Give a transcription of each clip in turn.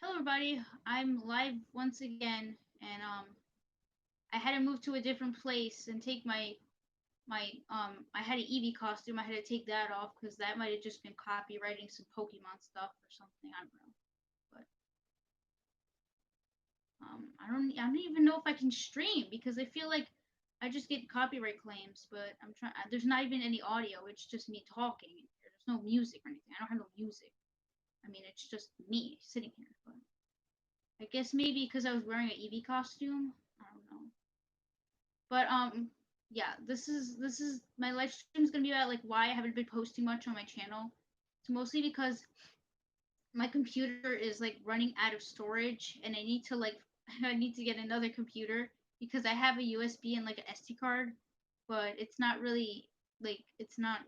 Hello, everybody. I'm live once again, and I had to move to a different place and take my. I had an Eevee costume. I had to take that off because that might have just been copywriting some Pokemon stuff or something. I don't know, but I don't even know if I can stream because I feel like I just get copyright claims. But I'm trying. There's not even any audio. It's just me talking. There's no music or anything. I don't have no music. I mean, it's just me sitting here. But I guess maybe because I was wearing an Eevee costume. I don't know. But yeah, this is my live stream is gonna be about like why I haven't been posting much on my channel. It's mostly because my computer is like running out of storage and I need to like I need to get another computer because I have a USB and like an SD card, but it's not really like it's not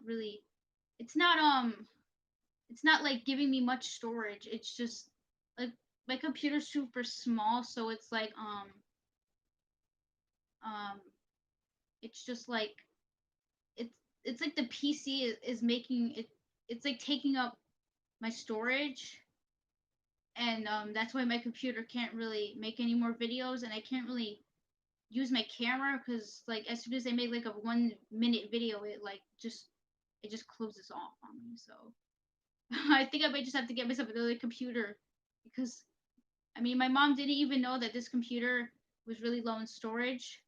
it's not like giving me much storage. It's just like my computer's super small, so it's like um it's just like it's it's like the PC is making it. It's like taking up my storage, and that's why my computer can't really make any more videos, and I can't really use my camera because like as soon as I make like a 1 minute video, it just closes off on me. So I think I might just have to get myself another computer because I mean my mom didn't even know that this computer was really low in storage.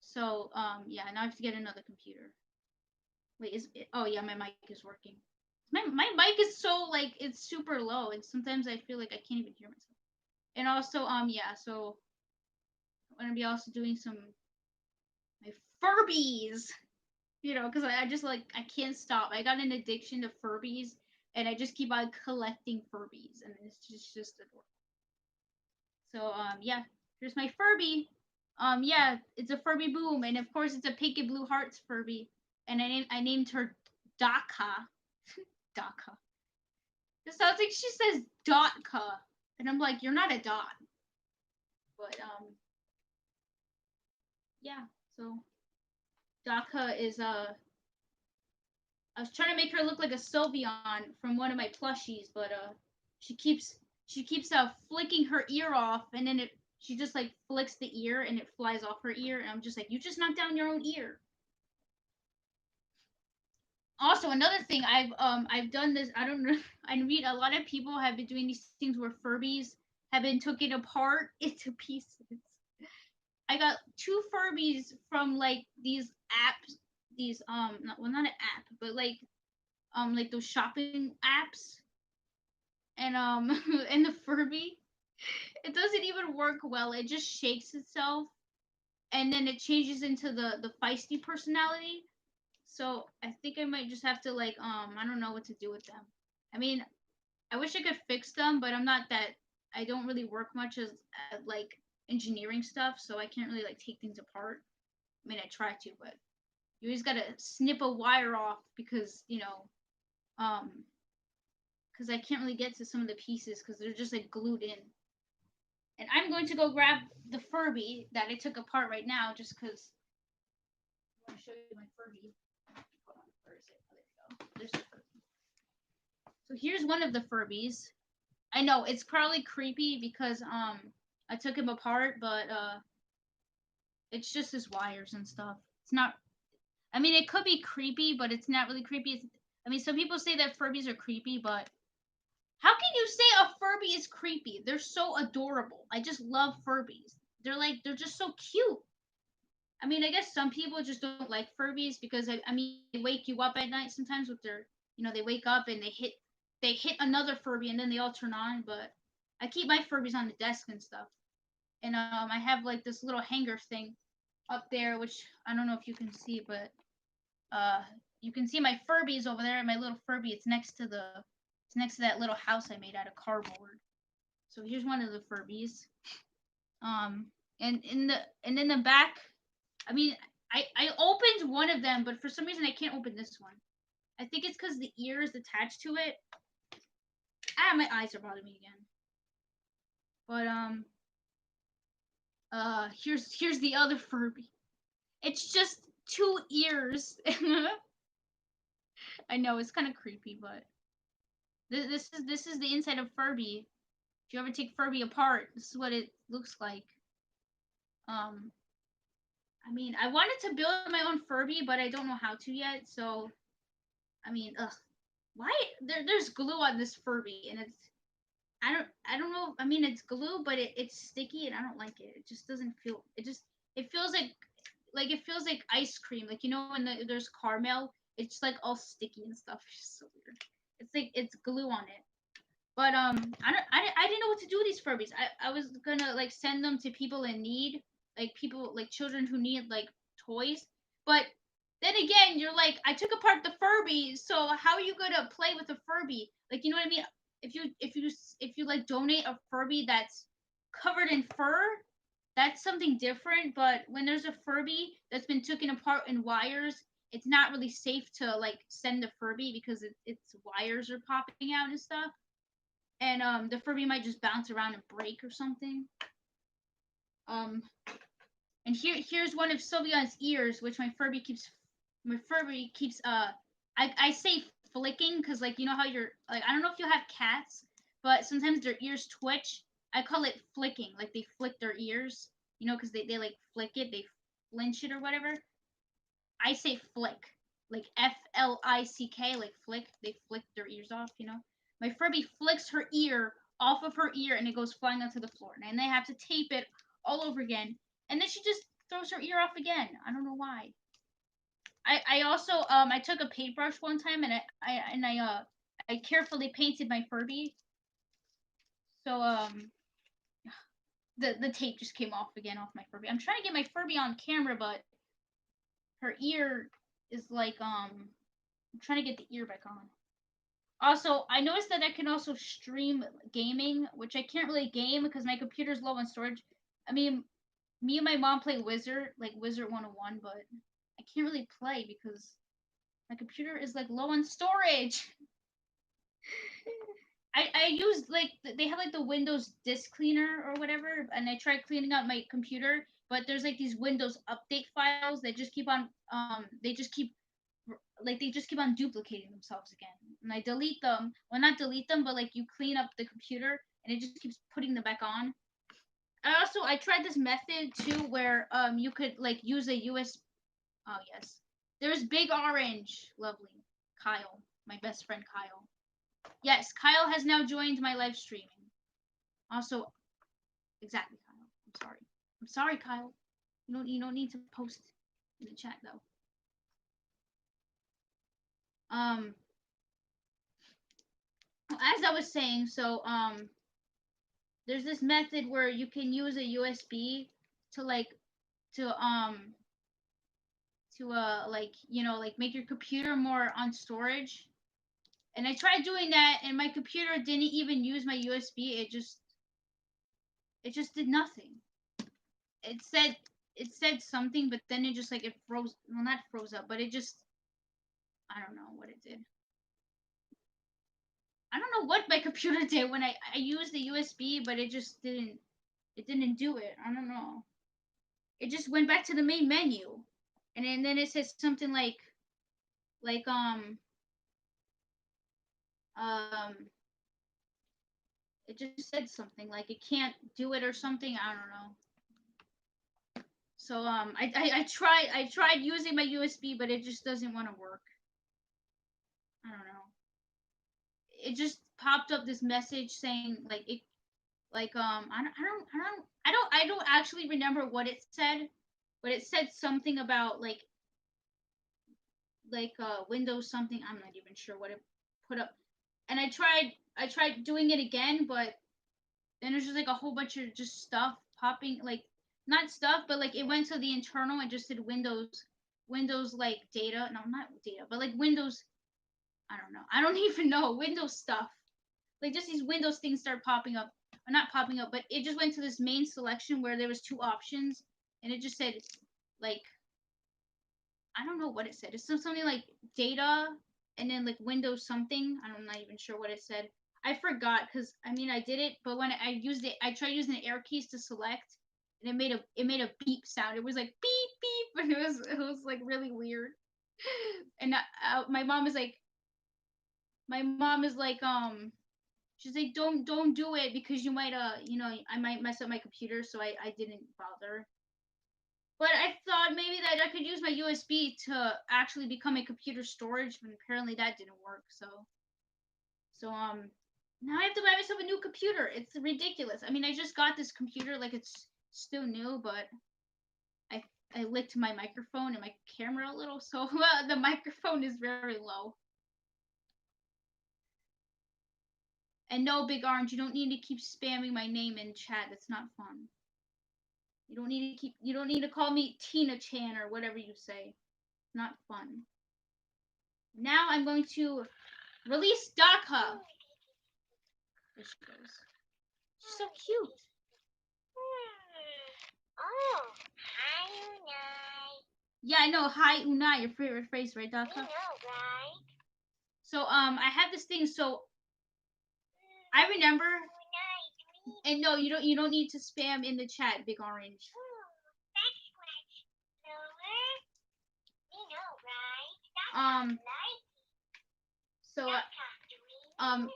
So yeah, now I have to get another computer. Wait, is it? Oh yeah, my mic is working. My mic is so like it's super low, and sometimes I feel like I can't even hear myself. And also yeah, so I'm gonna be also doing some my Furbies, because I just like I can't stop. I got an addiction to Furbies, and I just keep on collecting Furbies, and it's just adorable. So yeah, here's my Furby. Yeah, it's a Furby Boom, and of course it's a pink and blue hearts Furby, and I named her Daka. Daka. It sounds like she says Dotka, and I'm like, you're not a dot. But yeah. So Daka is I was trying to make her look like a Sylveon from one of my plushies, but she keeps she keeps flicking her ear off, and then she just like flicks the ear and it flies off her ear, and I'm just like, you just knocked down your own ear. Also, another thing I've done this. I don't know. I read a lot of people have been doing these things where Furbies have been taken apart into pieces. I got two Furbies from like these apps, these not, well, not an app, but like those shopping apps, and and the Furby, it doesn't even work well. It just shakes itself, and then it changes into the feisty personality. So I think I might just have to like I don't know what to do with them. I mean, I wish I could fix them, but I'm not that. I don't really work much as at like engineering stuff, so I can't really like take things apart. I mean, I try to, but you always gotta snip a wire off because um, because I can't really get to some of the pieces because they're just like glued in. And I'm going to go grab the Furby that I took apart right now, just because I want to show you my Furby. Hold on, where is it? Oh, there we go. There's the Furby. So here's one of the Furbies. I know it's probably creepy because I took him apart, but it's just his wires and stuff. It's not. I mean, it could be creepy, but it's not really creepy. I mean, some people say that Furbies are creepy, but how can you say a Furby is creepy? They're so adorable. I just love Furbies. They're just so cute. I mean, I guess some people just don't like Furbies because I mean they wake you up at night sometimes with their they wake up and they hit another Furby and then they all turn on. But I keep my Furbies on the desk and stuff, and I have like this little hanger thing up there, which I don't know if you can see, but uh you can see my Furbies over there. My little Furby, it's next to that little house I made out of cardboard. So here's one of the Furbies. Um, and in the back, I mean, I opened one of them, but for some reason I can't open this one. I think it's because the ear is attached to it. Ah, my eyes are bothering me again. But here's the other Furby. It's just two ears. I know it's kind of creepy, but this is the inside of Furby. If you ever take Furby apart, this is what it looks like. Um, I mean, I wanted to build my own Furby, but I don't know how to yet. So, I mean, ugh, why there's glue on this Furby, and I don't know. I mean, it's glue, but it's sticky, and I don't like it. It just doesn't feel. It feels like it feels like ice cream. Like, you know, when there's caramel, it's like all sticky and stuff. It's just so weird. It's like it's glue on it. But I didn't know what to do with these Furbies. I was gonna like send them to people in need, like people like children who need like toys. But then again, you're like, I took apart the Furby, so how are you gonna play with a Furby? Like, you know what I mean? If you like donate a Furby that's covered in fur, that's something different. But when there's a Furby that's been taken apart in wires, it's not really safe to like send the Furby because its wires are popping out and stuff, and the Furby might just bounce around and break or something. Um, and here's one of Sylveon's ears, which my Furby keeps I say flicking because, like, you know how you're like, I don't know if you have cats, but sometimes their ears twitch. I call it flicking, like they flick their ears, you know, because they like flick it, they flinch it or whatever. I say flick, like FLICK, like flick. They flick their ears off, you know. My Furby flicks her ear off of her ear and it goes flying onto the floor. And they have to tape it all over again. And then she just throws her ear off again. I don't know why. I also I took a paintbrush one time and I carefully painted my Furby. So the tape just came off again off my Furby. I'm trying to get my Furby on camera, but her ear is like I'm trying to get the ear back on. Also, I noticed that I can also stream gaming, which I can't really game because my computer's low on storage. I mean, me and my mom play Wizard, like Wizard 101, but I can't really play because my computer is like low on storage. I used like they have like the Windows disk cleaner or whatever, and I tried cleaning out my computer, but there's like these Windows update files that just keep on they just keep on duplicating themselves again. And I delete them. Well, not delete them, but like you clean up the computer and it just keeps putting them back on. I tried this method too where you could like use a US. Oh yes, there's Big Orange, lovely Kyle, my best friend Kyle. Yes, Kyle has now joined my live streaming. Also, exactly, Kyle. I'm sorry. I'm sorry, Kyle. You don't need to post in the chat though. Um, as I was saying, so there's this method where you can use a USB to like to like, you know, like make your computer more on storage. And I tried doing that and my computer didn't even use my USB. It just did nothing. It said something, but then it just like it froze, well, not froze up, but it just, I don't know what it did. I don't know what my computer did when I used the USB, but it just didn't do it. I don't know. It just went back to the main menu, and then it says something like um it just said something like it can't do it or something. I don't know. So I tried using my USB, but it just doesn't want to work. I don't know. It just popped up this message saying like it like I don't actually remember what it said, but it said something about Windows something. I'm not even sure what it put up. And I tried doing it again, but then there's just like a whole bunch of just stuff popping, like not stuff, but like it went to the internal and just said Windows like data. No, not data, but like Windows. I don't know. I don't even know Windows stuff. Like just these Windows things start popping up, or not popping up, but it just went to this main selection where there was two options, and it just said like I don't know what it said. It's something like data, and then like Windows something. I'm not even sure what it said. I forgot because I mean I did it, but when I used it, I tried using the air keys to select, and it made a beep sound. It was like beep beep, and it was like really weird. And my mom is like She's like, don't do it because you might I might mess up my computer, so I didn't bother. But I thought maybe that I could use my USB to actually become a computer storage, but apparently that didn't work. So now I have to buy myself a new computer. It's ridiculous. I mean, I just got this computer like it's still new, but I licked my microphone and my camera a little, so the microphone is very low. And no, Big Orange, you don't need to keep spamming my name in chat. That's not fun. You don't need to call me Tina Chan or whatever you say. It's not fun. Now I'm going to release Daka. There she goes. She's so cute. Oh, hi, Unai. Yeah, I know. Hi, Unai, your favorite phrase, right, Daka? You know, right? So, I have this thing. So, I remember. And no, you don't need to spam in the chat, Big Orange. So, I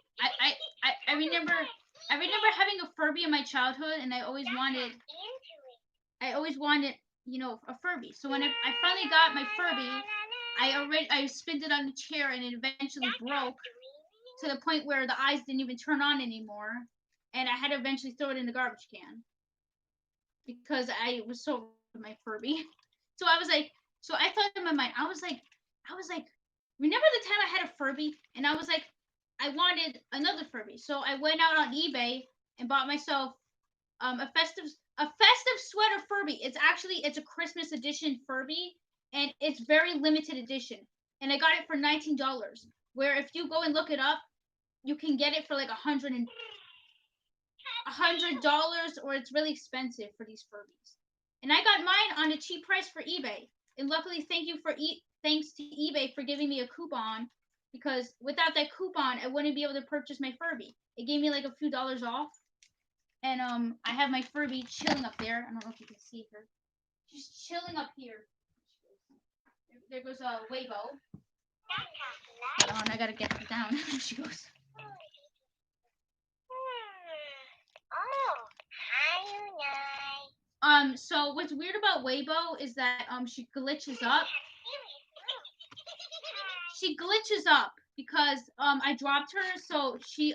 remember having a Furby in my childhood, and I always wanted, a Furby. So when I finally got my Furby, I spun it on the chair, and it eventually broke to the point where the eyes didn't even turn on anymore, and I had to eventually throw it in the garbage can because I was so with my Furby. So I was like, so I thought in my mind, I was like, remember the time I had a Furby, and I was like, I wanted another Furby, so I went out on eBay and bought myself a festive sweater Furby. It's a Christmas edition Furby, and it's very limited edition. And I got it for $19. Where if you go and look it up, you can get it for like $100, or it's really expensive for these Furbies. And I got mine on a cheap price for eBay. And luckily, thanks to eBay for giving me a coupon, because without that coupon, I wouldn't be able to purchase my Furby. It gave me like a few dollars off. And I have my Furby chilling up there. I don't know if you can see her. She's chilling up here. There goes Weibo. Hold on, I gotta get her down. There she goes. Oh, hi, Unai. So what's weird about Weibo is that she glitches up. She glitches up because I dropped her, so she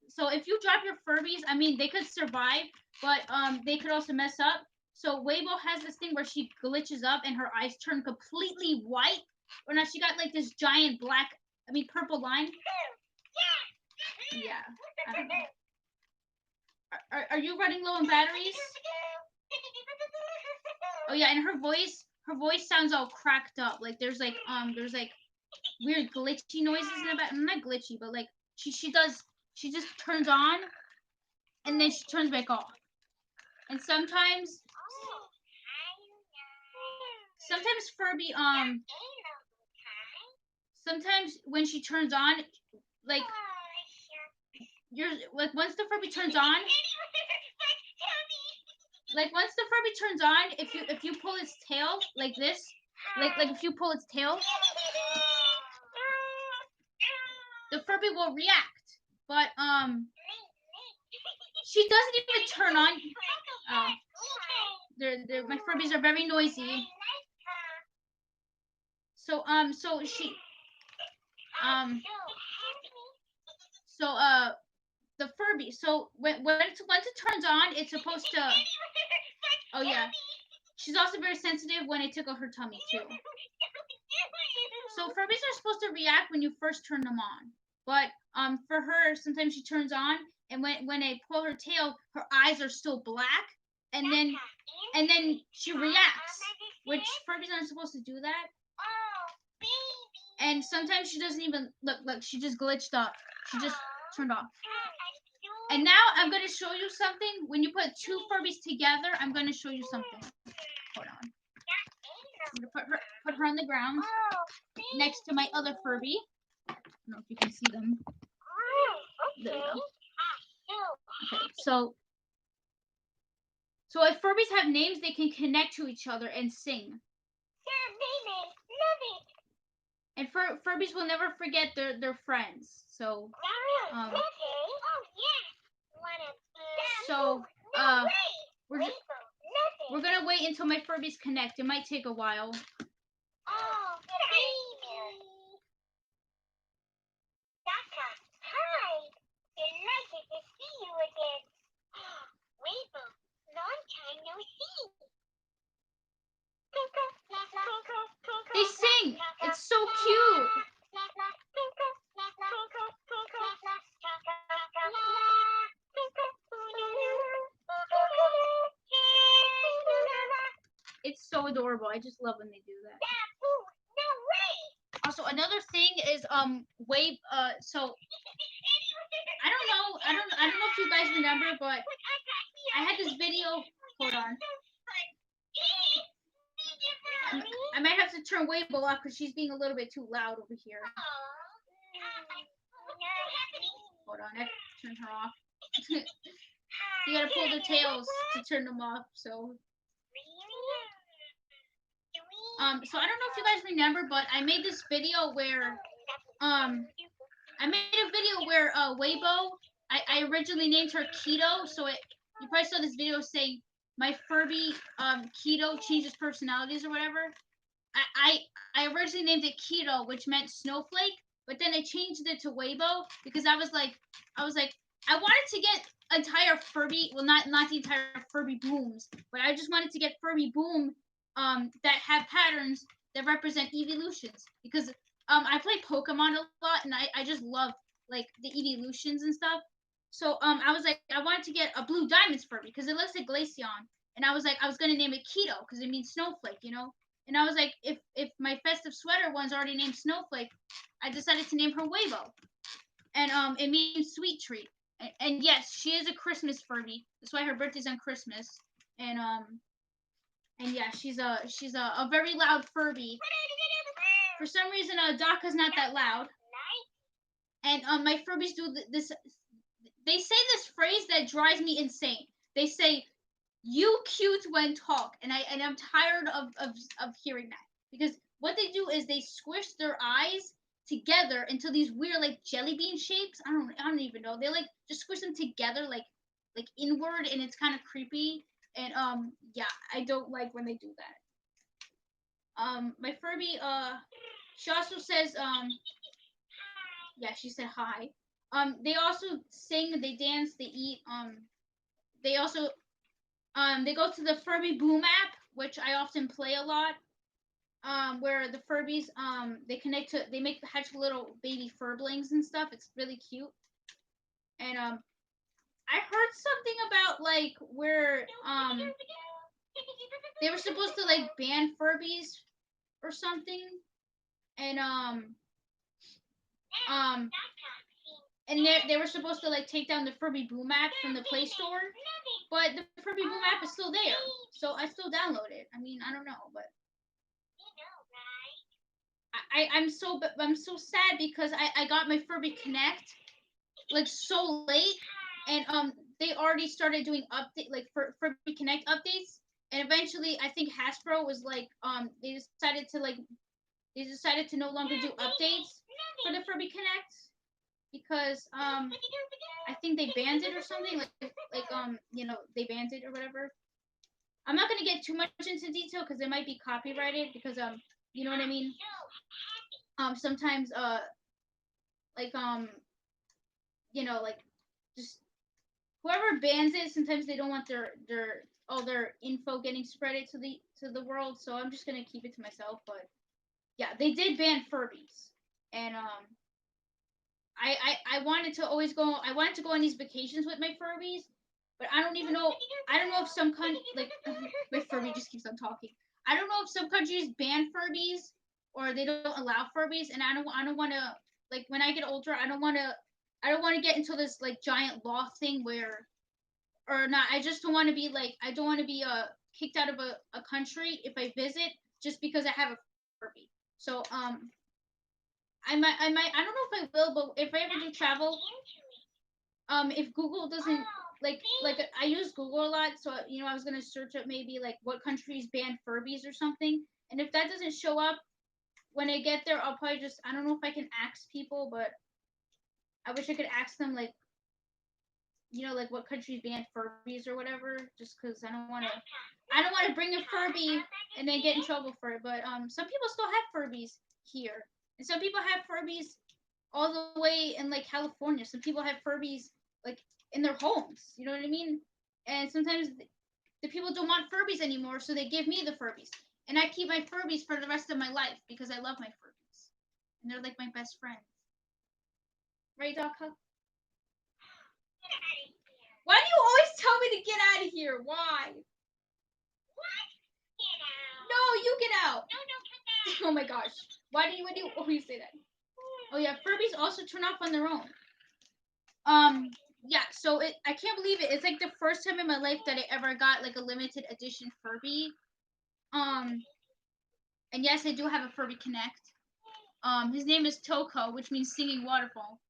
so if you drop your Furbies, I mean they could survive, but they could also mess up. So Weibo has this thing where she glitches up and her eyes turn completely white. Or not, she got like this giant purple line. Yeah. I don't know. Are you running low on batteries? Oh yeah, and her voice sounds all cracked up. Like there's like weird glitchy noises in the back. Not glitchy, but like she just turns on and then she turns back off. And sometimes Furby sometimes when she turns on, like once the Furby turns on, if you pull its tail like this, like if you pull its tail, the Furby will react. But she doesn't even turn on. My Furbies are very noisy. So the Furby. So once it turns on, it's supposed to. Oh yeah, she's also very sensitive when I tickle her tummy too. So Furbies are supposed to react when you first turn them on, but for her sometimes she turns on, and when I pull her tail, her eyes are still black, and then she reacts, which Furbies aren't supposed to do that. And sometimes she doesn't even look. She just glitched up. She just turned off. And now I'm going to show you something. When you put two Furbies together, I'm going to show you something. Hold on. I'm going to put her on the ground next to my other Furby. I don't know if you can see them. There we go. Okay, so if Furbies have names, they can connect to each other and sing. And Furbies will never forget their friends. So So No way. we're Rainbow. Nothing. we're gonna wait until my Furbies connect. It might take a while. Oh, baby. Daka, hi. Delighted to see you again. Rainbow, long time no see. They sing. It's so cute. It's so adorable. I just love when they do that. No way. Also, another thing is wave. So I don't know if you guys remember, but I had this video. Hold on. I might have to turn Weibo off because she's being a little bit too loud over here. Hold on, I have to turn her off. You gotta pull the tails to turn them off. So so I don't know if you guys remember, but I made this video where Weibo, I originally named her Keto, so you probably saw this video saying my Furby Keto changes personalities or whatever. I originally named it Keto, which meant snowflake, but then I changed it to Weibo because I was like I wanted to get entire Furby, well not the entire Furby booms, but I just wanted to get Furby boom that have patterns that represent evolutions because I play Pokemon a lot and I just love like the evolutions and stuff. So I was like I wanted to get a blue diamonds Furby because it looks like Glaceon, and I was like I was gonna name it Keto because it means snowflake, you know. And I was like, if my festive sweater one's already named Snowflake, I decided to name her Weibo, and it means sweet treat. And yes, she is a Christmas Furby. That's why her birthday's on Christmas. And yeah, she's a very loud Furby. For some reason, Daka's not that loud. And my Furbies do this. They say this phrase that drives me insane. They say, "You cute when talk," and I'm tired of hearing that because what they do is they squish their eyes together into these weird like jelly bean shapes. I don't even know. They like just squish them together like inward, and it's kind of creepy. And yeah, I don't like when they do that. My Furby she also says yeah, she said hi. They also sing, they dance, they eat. They also they go to the Furby Boom app, which I often play a lot. Where the Furbies they make hatch little baby Furblings and stuff. It's really cute. And I heard something about like where they were supposed to like ban Furbies or something, and and they were supposed to like take down the Furby Boom app from the Play Store, but the Furby Boom app is still there, so I still download it. I mean, I don't know, but I'm so sad because I got my Furby Connect like so late, and they already started doing update like Furby Connect updates, and eventually I think Hasbro was like they decided to no longer do updates for the Furby Connect because I think they banned it or something you know they banned it or whatever. I'm not gonna get too much into detail because it might be copyrighted because you know what I mean. Sometimes like you know like just whoever bans it sometimes they don't want their all their info getting spreaded to the world, so I'm just gonna keep it to myself. But yeah, they did ban Furbies, and I wanted to always go. I wanted to go on these vacations with my Furbies, but I don't even know. I don't know if some like my Furby just keeps on talking. I don't know if some countries ban Furbies or they don't allow Furbies, and I don't want to like when I get older. I don't want to get into this like giant law thing where or not. I just don't want to be like I don't want to be kicked out of a country if I visit just because I have a Furby. So I might I don't know if I will, but if I ever do travel, if Google doesn't like I use Google a lot, so you know I was gonna search up maybe like what countries ban Furbies or something, and if that doesn't show up when I get there, I'll probably just I don't know if I can ask people, but I wish I could ask them like like what countries banned Furbies or whatever, just because I don't want to bring a Furby and then get in trouble for it. But some people still have Furbies here, and some people have Furbies all the way in like California. Some people have Furbies like in their homes. You know what I mean? And sometimes the people don't want Furbies anymore, so they give me the Furbies, and I keep my Furbies for the rest of my life because I love my Furbies, and they're like my best friends. Right, Doc? Why do you always tell me to get out of here? Why? What? Get out. No, you get out. No, come back. Oh my gosh. Why do you always say that? Oh yeah, Furbies also turn off on their own. Yeah, so I can't believe it. It's like the first time in my life that I ever got like a limited edition Furby. And yes, I do have a Furby Connect. His name is Toko, which means singing waterfall.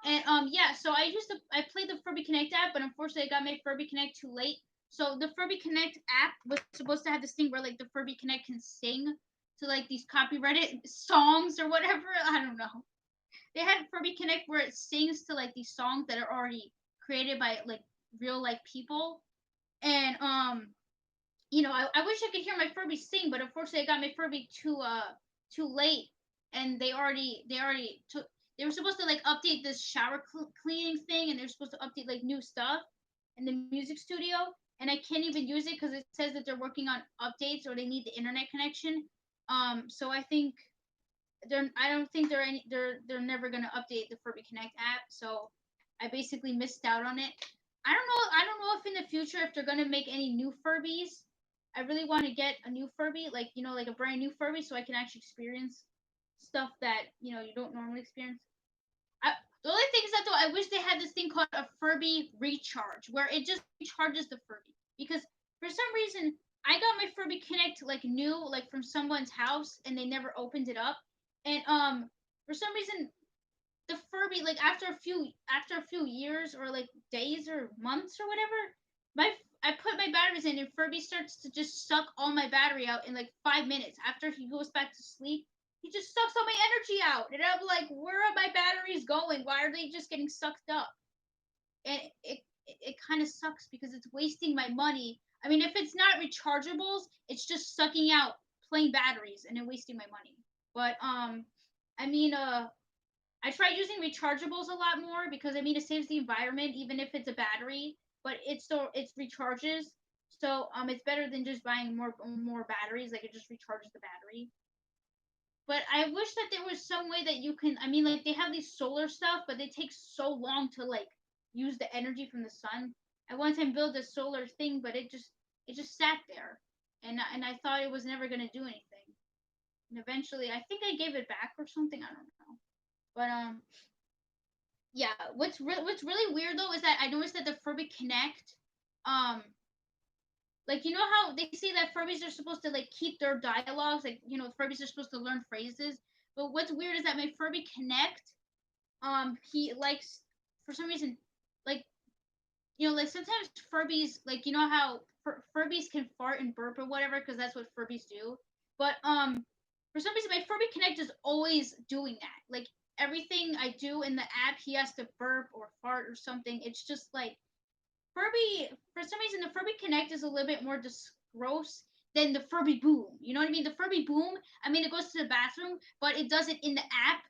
And yeah, so I played the Furby Connect app, but unfortunately I got my Furby Connect too late. So the Furby Connect app was supposed to have this thing where like the Furby Connect can sing to like these copyrighted songs or whatever. I don't know. They had Furby Connect where it sings to like these songs that are already created by like real life people. And I wish I could hear my Furby sing, but unfortunately I got my Furby too late, and they already took. They were supposed to like update this shower cleaning thing, and they're supposed to update like new stuff in the music studio, and I can't even use it because it says that they're working on updates or they need the internet connection. So I don't think they're never gonna update the Furby Connect app. So I basically missed out on it. I don't know if in the future if they're gonna make any new Furbies. I really want to get a new Furby, like like a brand new Furby, so I can actually experience stuff that you don't normally experience. The only thing is that though, I wish they had this thing called a Furby recharge, where it just recharges the Furby. Because for some reason, I got my Furby Connect like new, like from someone's house, and they never opened it up. And for some reason, the Furby like after a few years or like days or months or whatever, my I put my batteries in and Furby starts to just suck all my battery out in like 5 minutes. After he goes back to sleep, he just sucks all my energy out, and I'm like, where are my batteries going? Why are they just getting sucked up? And it kind of sucks because it's wasting my money. I mean, if it's not rechargeables, it's just sucking out plain batteries and then wasting my money. But I mean, I try using rechargeables a lot more because I mean it saves the environment even if it's a battery, but it's recharges. So it's better than just buying more batteries. Like it just recharges the battery. But I wish that there was some way that you can. I mean, like they have these solar stuff, but they take so long to like use the energy from the sun. I one time built a solar thing, but it just sat there, and I thought it was never gonna do anything. And eventually, I think I gave it back or something. I don't know. But yeah, what's really weird though is that I noticed that the Furby Connect, um, like how they say that Furbies are supposed to like keep their dialogues, like Furbies are supposed to learn phrases. But what's weird is that my Furby Connect, he likes for some reason, like like sometimes Furbies, like how Furbies can fart and burp or whatever, because that's what Furbies do. But for some reason, my Furby Connect is always doing that. Like everything I do in the app, he has to burp or fart or something. It's just like Furby. For some reason, the Furby Connect is a little bit more gross than the Furby Boom. You know what I mean? The Furby Boom, I mean, it goes to the bathroom, but it does it in the app.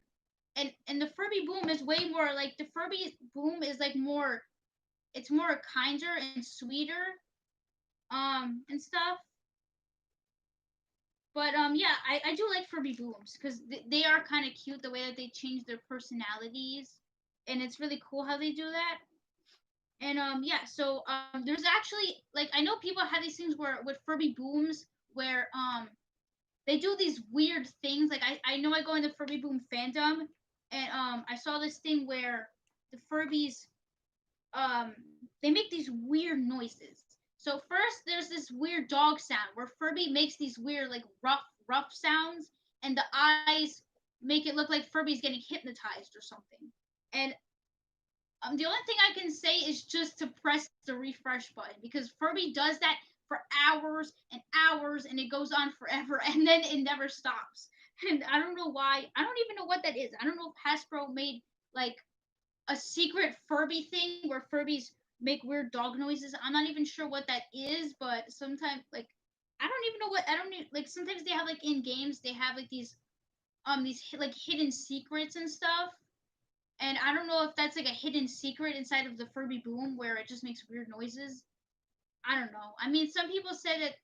And the Furby Boom is way more like the Furby Boom is like more. It's more kinder and sweeter, and stuff. But yeah, I do like Furby Booms because they are kind of cute the way that they change their personalities, and it's really cool how they do that. And yeah, so there's actually like I know people have these things where with Furby Booms where they do these weird things. Like I know I go in the Furby Boom fandom, and I saw this thing where the Furbies they make these weird noises. So first there's this weird dog sound where Furby makes these weird like rough sounds, and the eyes make it look like Furby's getting hypnotized or something. And the only thing I can say is just to press the refresh button because Furby does that for hours and hours and it goes on forever and then it never stops. And I don't know why. I don't even know what that is. I don't know if Hasbro made like a secret Furby thing where Furbies make weird dog noises. I'm not even sure what that is, but sometimes like I don't even know what I don't like. Sometimes they have like in games they have like these like hidden secrets and stuff. And I don't know if that's like a hidden secret inside of the Furby Boom where it just makes weird noises. I don't know. I mean, some people said that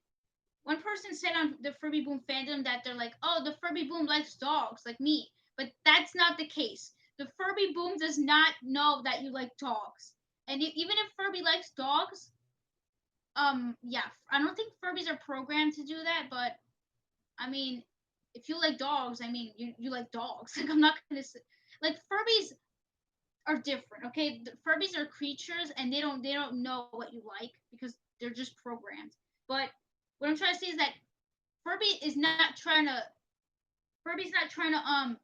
one person said on the Furby Boom fandom that they're like, oh, the Furby Boom likes dogs, like me. But that's not the case. The Furby Boom does not know that you like dogs. And even if Furby likes dogs, yeah, I don't think Furbies are programmed to do that. But I mean, if you like dogs, I mean, you like dogs. Like I'm not gonna say, like Furbies are different. Okay, the Furbies are creatures, and they don't know what you like because they're just programmed. But what I'm trying to say is that Furby is not trying to Furby's not trying to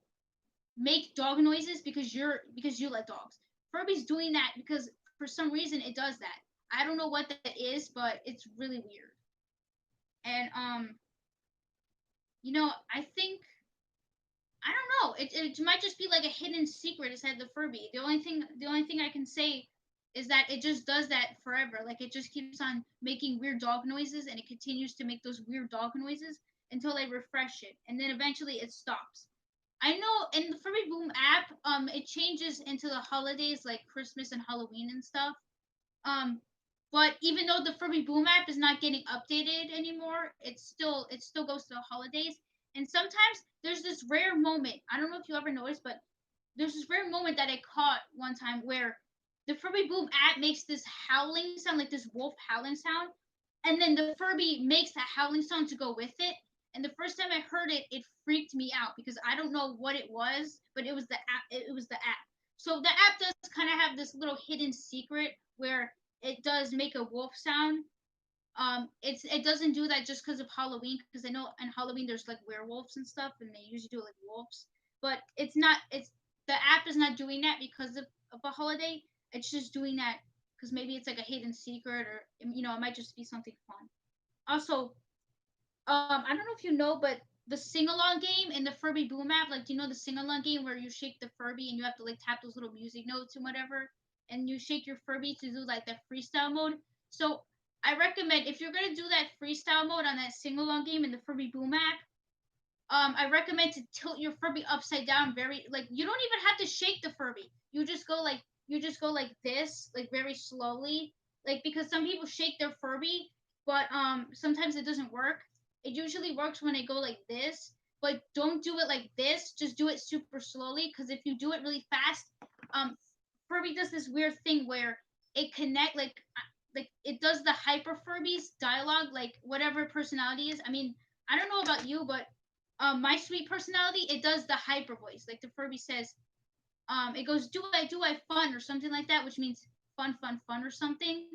make dog noises because you like dogs. Furby's doing that because for some reason it does that. I don't know what that is, but it's really weird. And I think I don't know. It might just be like a hidden secret inside the Furby. The only thing I can say is that it just does that forever. Like it just keeps on making weird dog noises and it continues to make those weird dog noises until I refresh it, and then eventually it stops. I know in the Furby Boom app, it changes into the holidays like Christmas and Halloween and stuff. Um, but even though the Furby Boom app is not getting updated anymore, it still goes to the holidays. And sometimes there's this rare moment. I don't know if you ever noticed, but there's this rare moment that I caught one time where the Furby Boom app makes this howling sound, like this wolf howling sound, and then the Furby makes that howling sound to go with it. And the first time I heard it, it freaked me out because I don't know what it was, but it was the app. It was the app. So the app does kind of have this little hidden secret where it does make a wolf sound. It doesn't do that just because of Halloween, because I know in Halloween there's like werewolves and stuff, and they usually do it like wolves. But it's not. It's the app is not doing that because of a holiday. It's just doing that because maybe it's like a hidden secret, or it might just be something fun. Also, I don't know if you know, but the sing along game in the Furby Boom app, like, do you know the sing along game where you shake the Furby and you have to like tap those little music notes and whatever, and you shake your Furby to do like that freestyle mode. So I recommend if you're gonna do that freestyle mode on that sing along game in the Furby Boom app, I recommend to tilt your Furby upside down. Very like you don't even have to shake the Furby. You just go like this, like very slowly, like because some people shake their Furby, but sometimes it doesn't work. It usually works when I go like this, but don't do it like this. Just do it super slowly because if you do it really fast, um, Furby does this weird thing where it connect like it does the hyper Furby's dialogue, like whatever personality is. I mean, I don't know about you, but my sweet personality, it does the hyper voice. Like the Furby says, it goes, do I fun or something like that, which means fun, fun, fun or something.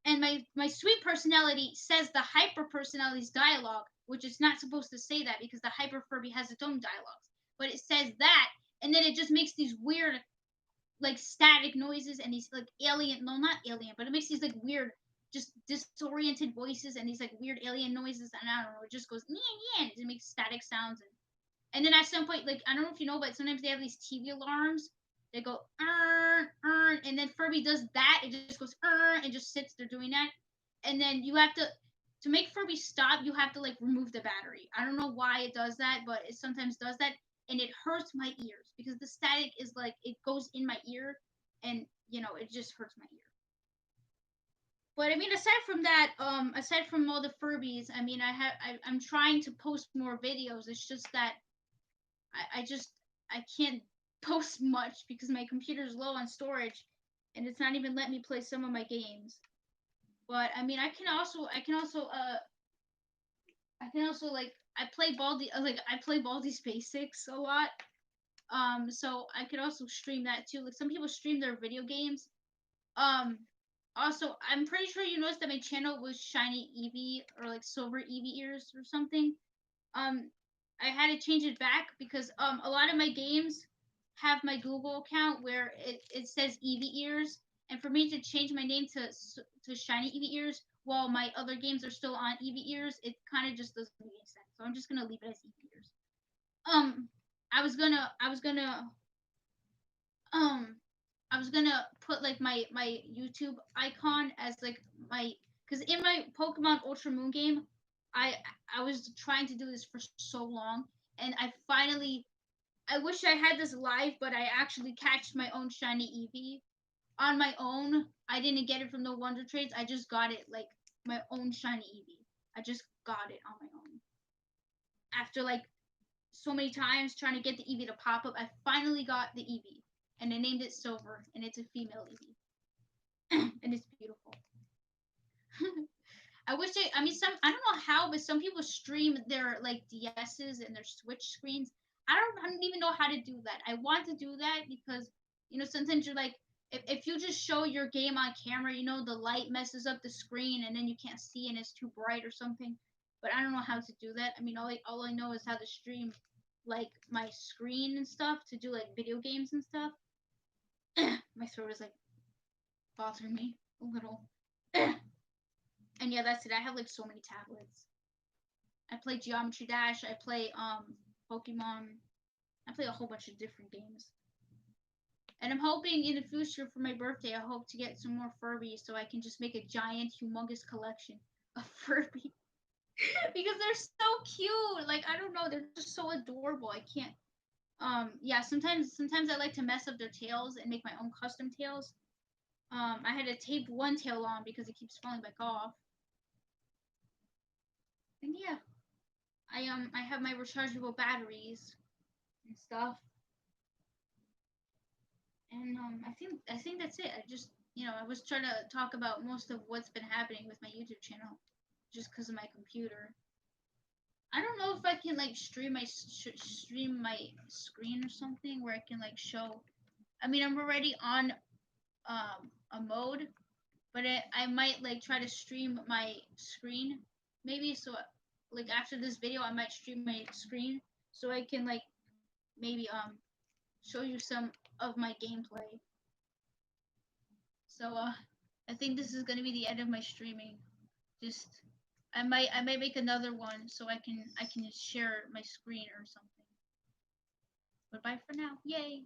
And my sweet personality says the hyper personality's dialogue, which is not supposed to say that because the hyper Furby has its own dialogues. But it says that, and then it just makes these weird like static noises and these like alien, no, not alien, but it makes these like weird, just disoriented voices and these like weird alien noises, and I don't know, it just goes yeah, yeah, it makes static sounds. And then at some point, like I don't know if you know, but sometimes they have these TV alarms. They go and then Furby does that. It just goes and just sits there doing that. And then you have to make Furby stop. You have to like remove the battery. I don't know why it does that, but it sometimes does that, and it hurts my ears because the static is like it goes in my ear, and it just hurts my ear. But I mean, aside from all the Furbies, I mean, I'm trying to post more videos. It's just that I just I can't post much because my computer's low on storage, and it's not even letting me play some of my games. But I mean, I can also like I play Baldi's Basics a lot. So I could also stream that too. Like some people stream their video games. Um, Also, I'm pretty sure you noticed that my channel was shiny Eevee or like silver Eevee ears or something. um I had to change it back because a lot of my games have my Google account where it says Eevee Ears, and for me to change my name to Shiny Eevee Ears while my other games are still on Eevee Ears, it kind of just doesn't make sense. So I'm just gonna leave it as Eevee Ears. Um, I was gonna um I was gonna put like my YouTube icon as like my, because in my Pokemon Ultra Moon game, I I was trying to do this for so long, and I finally, I wish I had this live, but I actually catched my own shiny Eevee on my own. I didn't get it from the Wonder Trades. I just got it like my own shiny Eevee. I just got it on my own after like so many times trying to get the Eevee to pop up. I finally got the Eevee, and I named it Silver, and it's a female Eevee, and it's beautiful. I wish I mean, some, I don't know how, but some people stream their like DSs and their Switch screens. I don't even know how to do that. I want to do that because sometimes you're like, if you just show your game on camera, the light messes up the screen and then you can't see and it's too bright or something. But I don't know how to do that. I mean, all I know is how to stream like my screen and stuff to do like video games and stuff. My throat is like bothering me a little. And yeah, that's it. I have like so many tablets. I play Geometry Dash. I play Pokemon. I play a whole bunch of different games. And I'm hoping in the future for my birthday, I hope to get some more Furbies so I can just make a giant, humongous collection of Furby because they're so cute. Like I don't know, they're just so adorable. I can't. Yeah. Sometimes I like to mess up their tails and make my own custom tails. I had to tape one tail on because it keeps falling back off. And yeah, I have my rechargeable batteries and stuff. And I think that's it. I just I was trying to talk about most of what's been happening with my YouTube channel, just because of my computer. I don't know if I can like stream my screen or something where I can like show. I mean, I'm already on a mode, but I might like try to stream my screen maybe, so like after this video I might stream my screen so I can like maybe show you some of my gameplay. So I think this is gonna be the end of my streaming. Just I might make another one so I can share my screen or something. But bye for now. Yay.